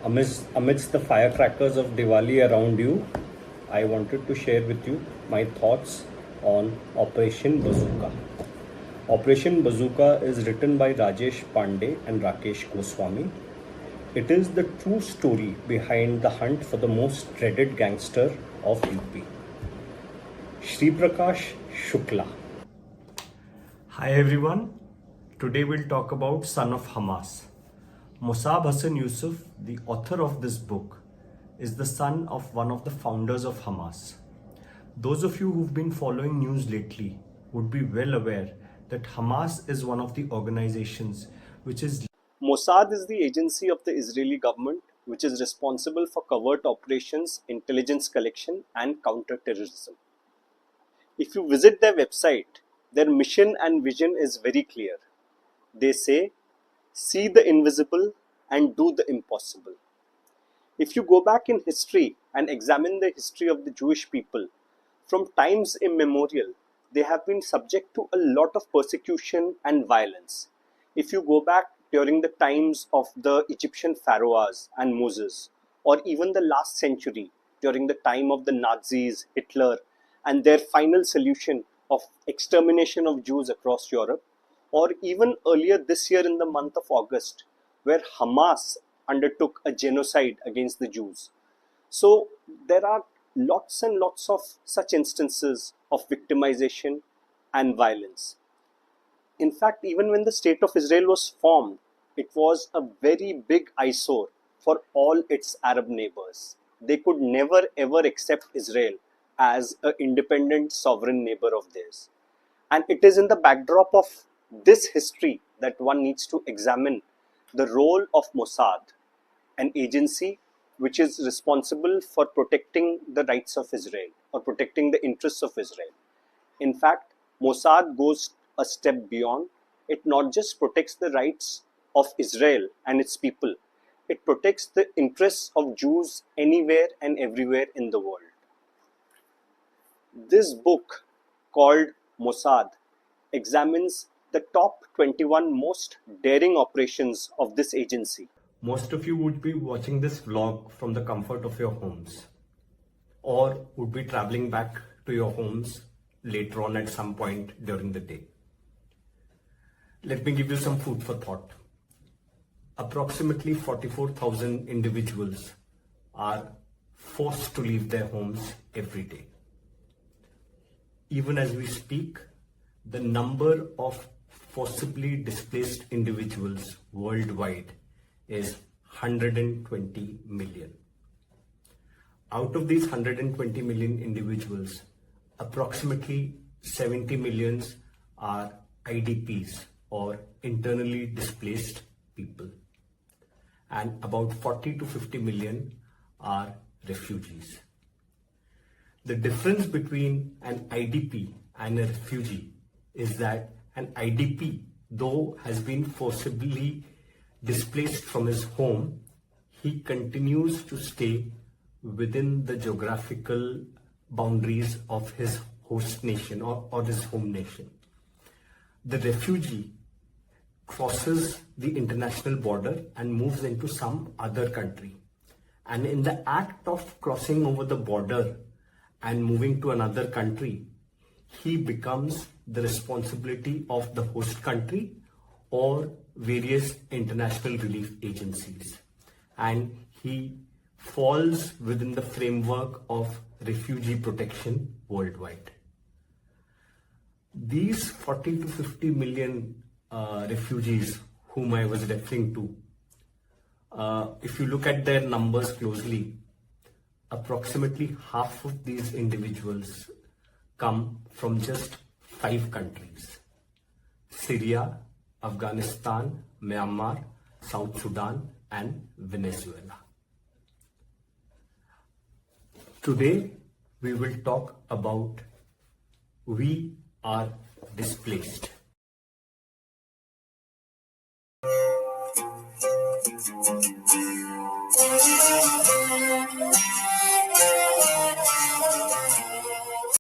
Amidst the firecrackers of Diwali around you, I wanted to share with you my thoughts on Operation Bazooka. Operation Bazooka is written by Rajesh Pandey and Rakesh Goswami. It is the true story behind the hunt for the most dreaded gangster of UP, Shriprakash Shukla. Hi everyone. Today we'll talk about Son of Hamas. Mossab Hassan Yusuf, the author of this book, is the son of one of the founders of Hamas. Those of you who've been following news lately would be well aware that Hamas is one of the organizations which is Mossad is the agency of the Israeli government which is responsible for covert operations, intelligence collection and counter-terrorism. If you visit their website, their mission and vision is very clear. They say, see the invisible and do the impossible. If you go back in history and examine the history of the Jewish people, from times immemorial, they have been subject to a lot of persecution and violence. If you go back during the times of the Egyptian pharaohs and Moses, or even the last century, during the time of the Nazis, Hitler, and their final solution of extermination of Jews across Europe, or even earlier this year in the month of August, where Hamas undertook a genocide against the Jews. So there are lots and lots of such instances of victimization and violence. In fact, even when the State of Israel was formed, it was a very big eyesore for all its Arab neighbors. They could never ever accept Israel as an independent sovereign neighbor of theirs. And it is in the backdrop of this history that one needs to examine the role of Mossad, an agency which is responsible for protecting the rights of Israel or protecting the interests of Israel. In fact, Mossad goes a step beyond. It not just protects the rights of Israel and its people, it protects the interests of Jews anywhere and everywhere in the world. This book, called Mossad, examines the top 21 most daring operations of this agency. Most of you would be watching this vlog from the comfort of your homes, or would be traveling back to your homes later on at some point during the day. Let me give you some food for thought. Approximately 44,000 individuals are forced to leave their homes every day. Even as we speak, the number of forcibly displaced individuals worldwide is 120 million. Out of these 120 million individuals, approximately 70 millions are IDPs or internally displaced people, and about 40 to 50 million are refugees. The difference between an IDP and a refugee is that an IDP, though has been forcibly displaced from his home, he continues to stay within the geographical boundaries of his host nation or his home nation. The refugee crosses the international border and moves into some other country. And in the act of crossing over the border and moving to another country, he becomes the responsibility of the host country or various international relief agencies. And he falls within the framework of refugee protection worldwide. These 40 to 50 million refugees whom I was referring to, if you look at their numbers closely, approximately half of these individuals come from just 5 countries: Syria, Afghanistan, Myanmar, South Sudan, and Venezuela. Today, we will talk about We Are Displaced.